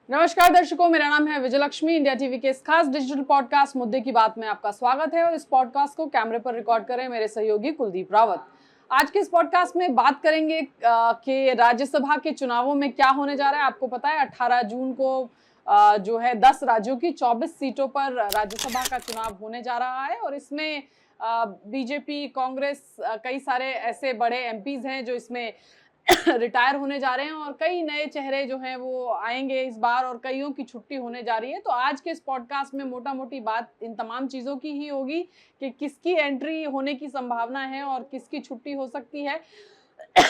नमस्कार दर्शकों, मेरा नाम है विजयलक्ष्मी। इंडिया टीवी के इस खास डिजिटल पॉडकास्ट मुद्दे की बात में आपका स्वागत है और इस पॉडकास्ट को कैमरे पर रिकॉर्ड करें मेरे सहयोगी कुलदीप रावत। आज के इस पॉडकास्ट में बात करेंगे कि राज्यसभा के चुनावों में क्या होने जा रहा है। आपको पता है 18 जून को जो है 10 राज्यों की 24 सीटों पर राज्यसभा का चुनाव होने जा रहा है और इसमें बीजेपी, कांग्रेस, कई सारे ऐसे बड़े एमपीज हैं जो इसमें रिटायर होने जा रहे हैं और कई नए चेहरे जो हैं वो आएंगे इस बार और कईयों की छुट्टी होने जा रही है। तो आज के इस पॉडकास्ट में मोटा मोटी बात इन तमाम चीज़ों की ही होगी कि किसकी एंट्री होने की संभावना है और किसकी छुट्टी हो सकती है।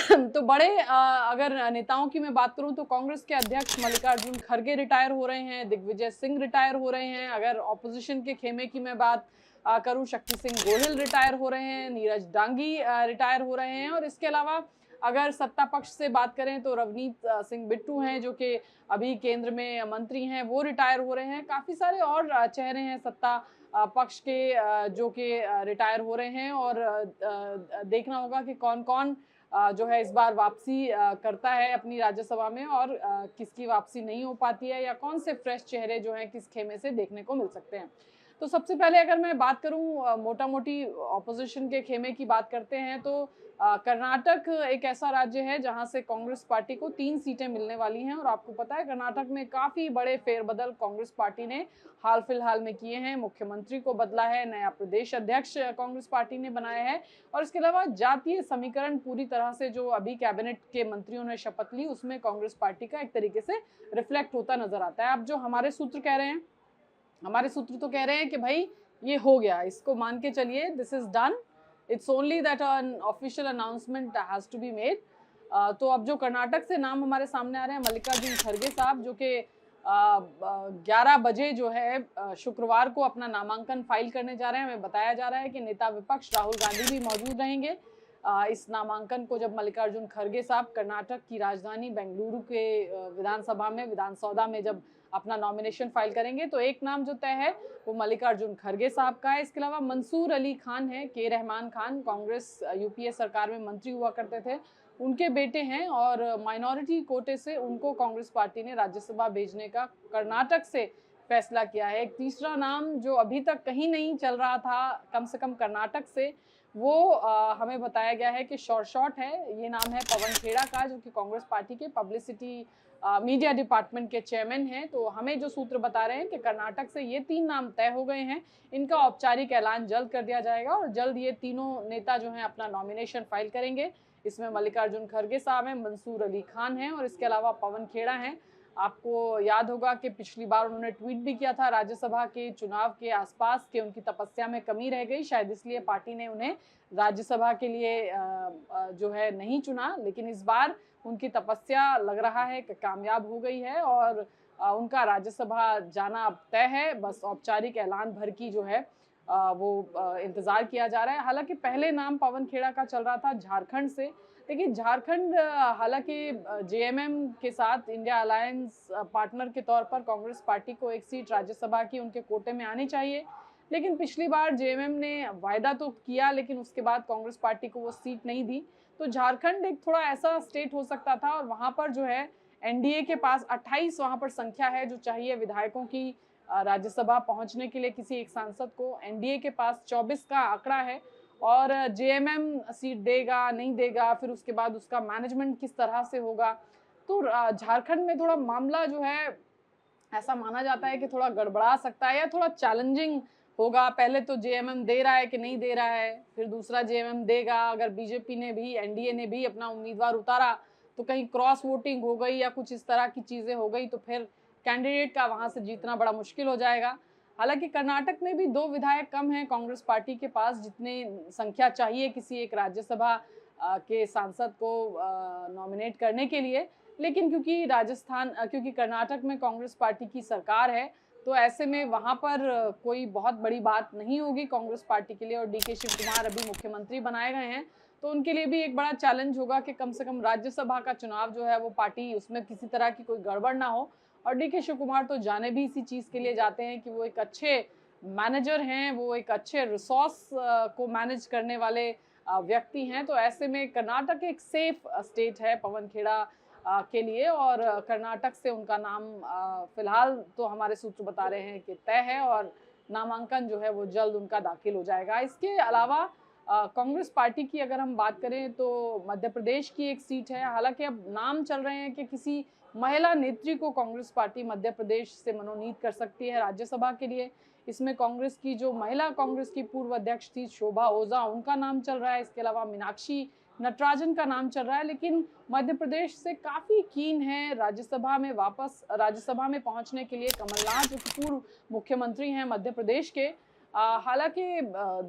तो बड़े अगर नेताओं की मैं बात करूं तो कांग्रेस के अध्यक्ष मल्लिकार्जुन खड़गे रिटायर हो रहे हैं, दिग्विजय सिंह रिटायर हो रहे हैं। अगर ऑपोजिशन के खेमे की मैं बात करूं, शक्ति सिंह गोहिल रिटायर हो रहे हैं, नीरज डांगी रिटायर हो रहे हैं और इसके अलावा अगर सत्ता पक्ष से बात करें तो रवनीत सिंह बिट्टू हैं जो कि अभी केंद्र में मंत्री हैं, वो रिटायर हो रहे हैं। काफ़ी सारे और चेहरे हैं सत्ता पक्ष के जो कि रिटायर हो रहे हैं और देखना होगा कि कौन कौन जो है इस बार वापसी करता है अपनी राज्यसभा में और किसकी वापसी नहीं हो पाती है या कौन से फ्रेश चेहरे जो हैं किस खेमे से देखने को मिल सकते हैं। तो सबसे पहले अगर मैं बात करूं मोटा मोटी ऑपोजिशन के खेमे की बात करते हैं तो कर्नाटक एक ऐसा राज्य है जहां से कांग्रेस पार्टी को 3 सीटें मिलने वाली हैं और आपको पता है कर्नाटक में काफी बड़े फेरबदल कांग्रेस पार्टी ने हाल फिलहाल में किए हैं। मुख्यमंत्री को बदला है, नया प्रदेश अध्यक्ष कांग्रेस पार्टी ने बनाया है और इसके अलावा जातीय समीकरण पूरी तरह से जो अभी कैबिनेट के मंत्रियों ने शपथ ली उसमें कांग्रेस पार्टी का एक तरीके से रिफ्लेक्ट होता नजर आता है। अब जो हमारे सूत्र कह रहे हैं, हमारे सूत्र तो कह रहे हैं कि भाई ये हो गया, इसको मान के चलिए, this is done, it's only that an official announcement has to be made. तो अब जो कर्नाटक से नाम हमारे सामने आ रहे हैं, मल्लिकार्जुन खड़गे साहब जो कि 11 बजे जो है शुक्रवार को अपना नामांकन फाइल करने जा रहे हैं। हमें बताया जा रहा है कि नेता विपक्ष राहुल गांधी भी मौजूद रहेंगे इस नामांकन को जब मल्लिकार्जुन खड़गे साहब कर्नाटक की राजधानी बेंगलुरु के विधानसभा में, विधानसौदा में जब अपना नॉमिनेशन फाइल करेंगे तो एक नाम जो तय है वो मल्लिकार्जुन खड़गे साहब का है। इसके अलावा मंसूर अली खान है, के रहमान खान, कांग्रेस यूपीए सरकार में मंत्री हुआ करते थे, उनके बेटे हैं और माइनॉरिटी कोटे से उनको कांग्रेस पार्टी ने राज्यसभा भेजने का कर्नाटक से फैसला किया है। एक तीसरा नाम जो अभी तक कहीं नहीं चल रहा था, कम से कम कर्नाटक से, वो हमें बताया गया है कि शॉर्ट है। ये नाम है पवन खेड़ा का जो कि कांग्रेस पार्टी के पब्लिसिटी मीडिया डिपार्टमेंट के चेयरमैन हैं। तो हमें जो सूत्र बता रहे हैं कि कर्नाटक से ये 3 नाम तय हो गए हैं, इनका औपचारिक ऐलान जल्द कर दिया जाएगा और जल्द ये तीनों नेता जो हैं अपना नॉमिनेशन फाइल करेंगे। इसमें मल्लिकार्जुन खड़गे साहब हैं, मंसूर अली खान हैं और इसके अलावा पवन खेड़ा हैं। आपको याद होगा कि पिछली बार उन्होंने ट्वीट भी किया था राज्यसभा के चुनाव के आसपास कि उनकी तपस्या में कमी रह गई, शायद इसलिए पार्टी ने उन्हें राज्यसभा के लिए जो है नहीं चुना, लेकिन इस बार उनकी तपस्या लग रहा है कि कामयाब हो गई है और उनका राज्यसभा जाना अब तय है। बस औपचारिक ऐलान भर की जो है वो इंतजार किया जा रहा है। हालांकि पहले नाम पवन खेड़ा का चल रहा था झारखंड से, लेकिन झारखंड हालांकि जेएमएम के साथ इंडिया अलायंस पार्टनर के तौर पर कांग्रेस पार्टी को एक सीट राज्यसभा की उनके कोटे में आनी चाहिए, लेकिन पिछली बार जेएमएम ने वायदा तो किया लेकिन उसके बाद कांग्रेस पार्टी को वो सीट नहीं दी। तो झारखंड एक थोड़ा ऐसा स्टेट हो सकता था और वहां पर जो है एनडीए के पास 28 वहां पर संख्या है जो चाहिए विधायकों की राज्यसभा पहुंचने के लिए किसी एक सांसद को। एनडीए के पास 24 का आंकड़ा है और जेएमएम सीट देगा नहीं देगा, फिर उसके बाद उसका मैनेजमेंट किस तरह से होगा। तो झारखंड में थोड़ा मामला जो है ऐसा माना जाता है कि थोड़ा गड़बड़ा सकता है या थोड़ा चैलेंजिंग होगा। पहले तो जेएमएम दे रहा है कि नहीं दे रहा है, फिर दूसरा जेएमएम देगा। अगर बीजेपी ने भी, एनडीए ने भी अपना उम्मीदवार उतारा तो कहीं क्रॉस वोटिंग हो गई या कुछ इस तरह की चीजें हो गई तो फिर कैंडिडेट का वहां से जीतना बड़ा मुश्किल हो जाएगा। हालांकि कर्नाटक में भी 2 विधायक कम हैं कांग्रेस पार्टी के पास जितने संख्या चाहिए किसी एक राज्यसभा के सांसद को नॉमिनेट करने के लिए, लेकिन क्योंकि कर्नाटक में कांग्रेस पार्टी की सरकार है तो ऐसे में वहां पर कोई बहुत बड़ी बात नहीं होगी कांग्रेस पार्टी के लिए और डीके शिव कुमार अभी मुख्यमंत्री बनाए गए हैं तो उनके लिए भी एक बड़ा चैलेंज होगा कि कम से कम राज्यसभा का चुनाव जो है वो पार्टी उसमें किसी तरह की कोई गड़बड़ ना हो। और डीके शिव कुमार तो जाने भी इसी चीज के लिए जाते हैं कि वो एक अच्छे मैनेजर हैं, वो एक अच्छे रिसोर्स को मैनेज करने वाले व्यक्ति हैं। तो ऐसे में कर्नाटक एक सेफ स्टेट है पवन खेड़ा के लिए, और कर्नाटक से उनका नाम फिलहाल तो हमारे सूत्र बता रहे हैं कि तय है और नामांकन जो है वो जल्द उनका दाखिल हो जाएगा। इसके अलावा कांग्रेस पार्टी की अगर हम बात करें तो मध्य प्रदेश की एक सीट है। हालांकि अब नाम चल रहे हैं कि किसी महिला नेत्री को कांग्रेस पार्टी मध्य प्रदेश से मनोनीत कर सकती है राज्यसभा के लिए। इसमें कांग्रेस की जो महिला कांग्रेस की पूर्व अध्यक्ष थी शोभा ओझा, उनका नाम चल रहा है। इसके अलावा मीनाक्षी नटराजन का नाम चल रहा है। लेकिन मध्य प्रदेश से काफी कीन है राज्यसभा में पहुंचने के लिए कमलनाथ, जो पूर्व मुख्यमंत्री हैं मध्य प्रदेश के। हालांकि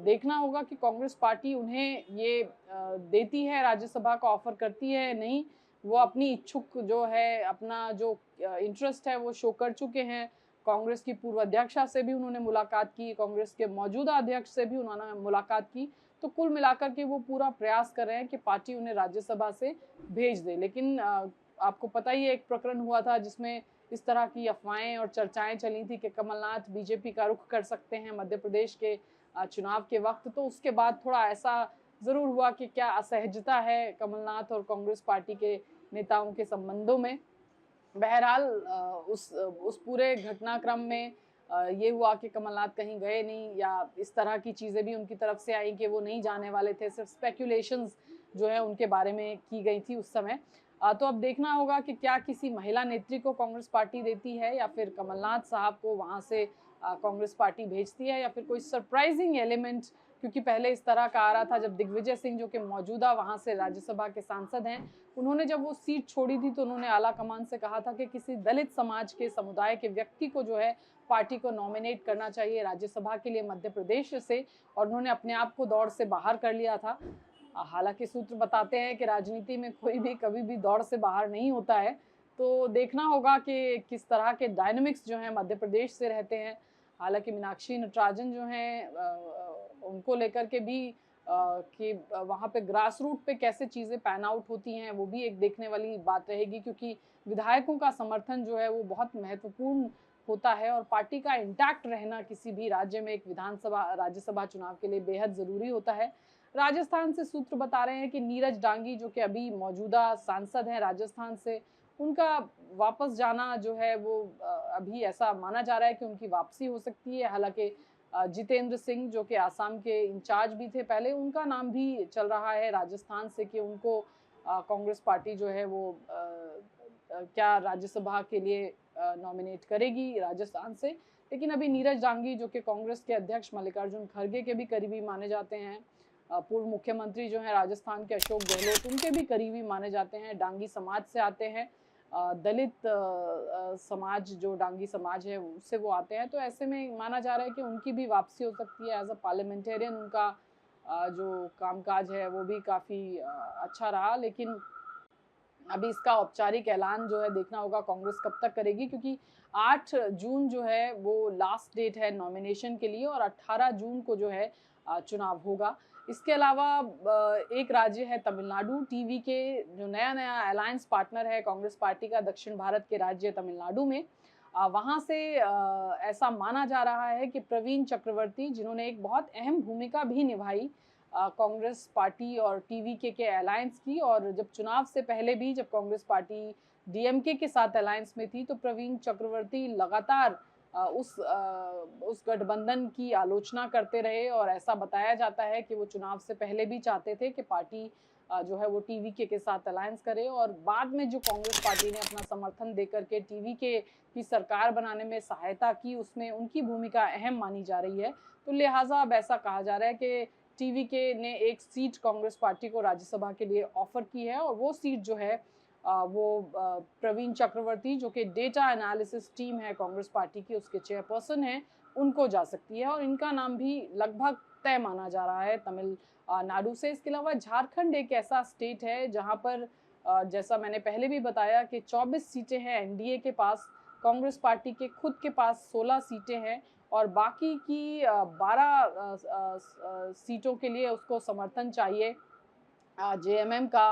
देखना होगा कि कांग्रेस पार्टी उन्हें ये देती है, राज्यसभा का ऑफर करती है नहीं। वो अपनी इच्छुक जो है, अपना जो इंटरेस्ट है वो शो कर चुके हैं। कांग्रेस की पूर्व अध्यक्षा से भी उन्होंने मुलाकात की, कांग्रेस के मौजूदा अध्यक्ष से भी उन्होंने मुलाकात की। तो कुल मिलाकर के वो पूरा प्रयास कर रहे हैं कि पार्टी उन्हें राज्यसभा से भेज दे। लेकिन आपको पता ही है, एक प्रकरण हुआ था जिसमें इस तरह की अफवाहें और चर्चाएं चली थी कि कमलनाथ बीजेपी का रुख कर सकते हैं मध्य प्रदेश के चुनाव के वक्त। तो उसके बाद थोड़ा ऐसा जरूर हुआ कि क्या असहजता है कमलनाथ और कांग्रेस पार्टी के नेताओं के संबंधों में। बहरहाल उस पूरे घटनाक्रम में ये हुआ कि कमलनाथ कहीं गए नहीं, या इस तरह की चीज़ें भी उनकी तरफ से आई कि वो नहीं जाने वाले थे। सिर्फ स्पेक्यूलेशंस जो है उनके बारे में की गई थी उस समय। तो अब देखना होगा कि क्या किसी महिला नेत्री को कांग्रेस पार्टी देती है, या फिर कमलनाथ साहब को वहाँ से कांग्रेस पार्टी भेजती है, या फिर कोई सरप्राइजिंग एलिमेंट। क्योंकि पहले इस तरह का आ रहा था जब दिग्विजय सिंह, जो कि मौजूदा वहाँ से राज्यसभा के सांसद हैं, उन्होंने जब वो सीट छोड़ी थी तो उन्होंने आला कमान से कहा था कि किसी दलित समाज के समुदाय के व्यक्ति को जो है पार्टी को नॉमिनेट करना चाहिए राज्यसभा के लिए मध्य प्रदेश से, और उन्होंने अपने आप को दौड़ से बाहर कर लिया था। हालांकि सूत्र बताते हैं कि राजनीति में कोई भी कभी भी दौड़ से बाहर नहीं होता है। तो देखना होगा कि किस तरह के डायनामिक्स जो हैं मध्य प्रदेश से रहते हैं। हालांकि मीनाक्षी नटराजन जो हैं उनको लेकर के भी कि वहाँ पे ग्रास रूट पे कैसे चीज़ें पैन आउट होती हैं, वो भी एक देखने वाली बात रहेगी। क्योंकि विधायकों का समर्थन जो है वो बहुत महत्वपूर्ण होता है, और पार्टी का इंटैक्ट रहना किसी भी राज्य में एक राज्यसभा चुनाव के लिए बेहद ज़रूरी होता है। राजस्थान से सूत्र बता रहे हैं कि नीरज डांगी, जो कि अभी मौजूदा सांसद हैं राजस्थान से, उनका वापस जाना जो है वो अभी ऐसा माना जा रहा है कि उनकी वापसी हो सकती है। हालांकि जितेंद्र सिंह, जो कि आसाम के इंचार्ज भी थे पहले, उनका नाम भी चल रहा है राजस्थान से कि उनको कांग्रेस पार्टी जो है वो क्या राज्यसभा के लिए नॉमिनेट करेगी राजस्थान से। लेकिन अभी नीरज डांगी, जो कि कांग्रेस के अध्यक्ष मल्लिकार्जुन खड़गे के भी करीबी माने जाते हैं, पूर्व मुख्यमंत्री जो हैं राजस्थान के अशोक गहलोत, उनके भी करीबी माने जाते हैं, डांगी समाज से आते हैं, दलित समाज जो डांगी समाज है उससे वो आते हैं। तो ऐसे में माना जा रहा है कि उनकी भी वापसी हो सकती है। एज अ पार्लियामेंटेरियन उनका जो कामकाज है वो भी काफ़ी अच्छा रहा। लेकिन अभी इसका औपचारिक ऐलान जो है देखना होगा कांग्रेस कब तक करेगी, क्योंकि 8 जून जो है वो लास्ट डेट है नॉमिनेशन के लिए, और 18 जून को जो है चुनाव होगा। इसके अलावा एक राज्य है तमिलनाडु। टीवी के जो नया अलायंस पार्टनर है कांग्रेस पार्टी का, दक्षिण भारत के राज्य तमिलनाडु में, वहाँ से ऐसा माना जा रहा है कि प्रवीण चक्रवर्ती, जिन्होंने एक बहुत अहम भूमिका भी निभाई कांग्रेस पार्टी और टीवीके के अलायंस की, और जब चुनाव से पहले भी जब कांग्रेस पार्टी डीएमके के साथ अलायंस में थी तो प्रवीण चक्रवर्ती लगातार उस गठबंधन की आलोचना करते रहे, और ऐसा बताया जाता है कि वो चुनाव से पहले भी चाहते थे कि पार्टी जो है वो टीवीके के साथ अलायंस करे, और बाद में जो कांग्रेस पार्टी ने अपना समर्थन देकर के टीवीके की सरकार बनाने में सहायता की, उसमें उनकी भूमिका अहम मानी जा रही है। तो लिहाजा अब ऐसा कहा जा रहा है कि टीवीके ने एक सीट कांग्रेस पार्टी को राज्यसभा के लिए ऑफर की है, और वो सीट जो है वो प्रवीण चक्रवर्ती, जो कि डेटा एनालिसिस टीम है कांग्रेस पार्टी की, उसके चेयरपर्सन हैं, उनको जा सकती है, और इनका नाम भी लगभग तय माना जा रहा है तमिलनाडु से। इसके अलावा झारखंड एक ऐसा स्टेट है जहां पर जैसा मैंने पहले भी बताया कि 24 सीटें हैं एनडीए के पास, कांग्रेस पार्टी के खुद के पास 16 सीटें हैं, और बाकी की 12 सीटों के लिए उसको समर्थन चाहिए जेएमएम का,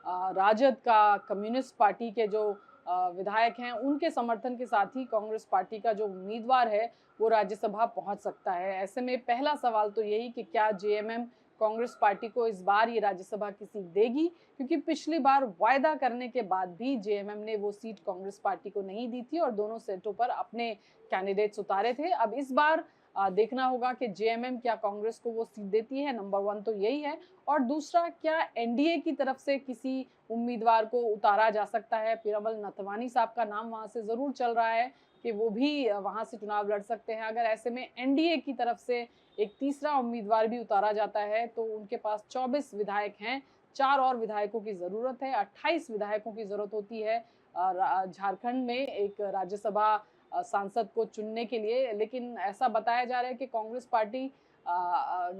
राजद का, कम्युनिस्ट पार्टी के जो विधायक हैं, उनके समर्थन के साथ ही कांग्रेस पार्टी का जो उम्मीदवार है वो राज्यसभा पहुंच सकता है। ऐसे में पहला सवाल तो यही कि क्या जेएमएम कांग्रेस पार्टी को इस बार ये राज्यसभा की सीट देगी, क्योंकि पिछली बार वायदा करने के बाद भी जेएमएम ने वो सीट कांग्रेस पार्टी को नहीं दी थी और दोनों सीटों पर अपने कैंडिडेट्स उतारे थे। अब इस बार देखना होगा कि जेएमएम क्या कांग्रेस को वो सीट देती है, नंबर 1 तो यही है। और दूसरा, क्या एनडीए की तरफ से किसी उम्मीदवार को उतारा जा सकता है। पीरामल नथवानी साहब का नाम वहां से जरूर चल रहा है कि वो भी वहां से चुनाव लड़ सकते हैं। अगर ऐसे में एनडीए की तरफ से एक तीसरा उम्मीदवार भी उतारा जाता है तो उनके पास 24 विधायक हैं, 4 और विधायकों की जरूरत है, 28 विधायकों की जरूरत होती है झारखंड में एक राज्यसभा सांसद को चुनने के लिए। लेकिन ऐसा बताया जा रहा है कि कांग्रेस पार्टी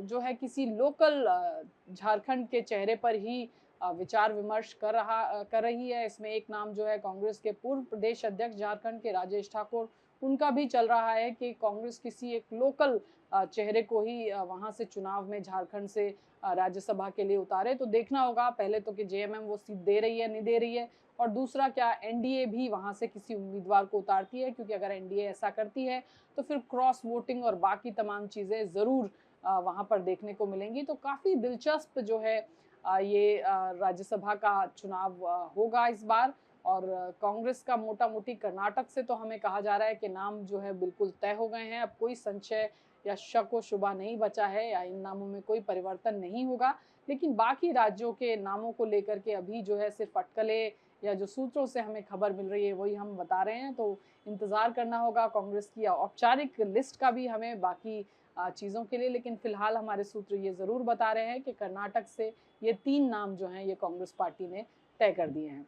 जो है किसी लोकल झारखंड के चेहरे पर ही विचार विमर्श कर रही है। इसमें एक नाम जो है कांग्रेस के पूर्व प्रदेश अध्यक्ष झारखंड के राजेश ठाकुर, उनका भी चल रहा है कि कांग्रेस किसी एक लोकल चेहरे को ही वहां से चुनाव में झारखंड से राज्यसभा के लिए उतारे। तो देखना होगा पहले तो कि जेएमएम वो सीट दे रही है नहीं दे रही है, और दूसरा क्या एनडीए भी वहां से किसी उम्मीदवार को उतारती है, क्योंकि अगर एनडीए ऐसा करती है तो फिर क्रॉस वोटिंग और बाकी तमाम चीजें जरूर वहां पर देखने को मिलेंगी। तो काफी दिलचस्प जो है ये राज्यसभा का चुनाव होगा इस बार। और कांग्रेस का मोटा मोटी कर्नाटक से तो हमें कहा जा रहा है कि नाम जो है बिल्कुल तय हो गए हैं, अब कोई संशय या शक व शुबा नहीं बचा है, या इन नामों में कोई परिवर्तन नहीं होगा। लेकिन बाकी राज्यों के नामों को लेकर के अभी जो है सिर्फ अटकलें या जो सूत्रों से हमें खबर मिल रही है वही हम बता रहे हैं। तो इंतजार करना होगा कांग्रेस की औपचारिक लिस्ट का भी हमें बाकी चीज़ों के लिए। लेकिन फिलहाल हमारे सूत्र ये ज़रूर बता रहे हैं कि कर्नाटक से ये 3 नाम जो हैं ये कांग्रेस पार्टी ने तय कर दिए हैं।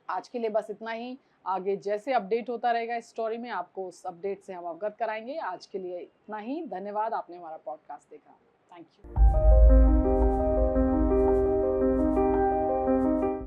आज के लिए बस इतना ही। आगे जैसे अपडेट होता रहेगा इस स्टोरी में आपको उस अपडेट से हम अवगत कराएंगे। आज के लिए इतना ही। धन्यवाद, आपने हमारा पॉडकास्ट देखा। Thank you.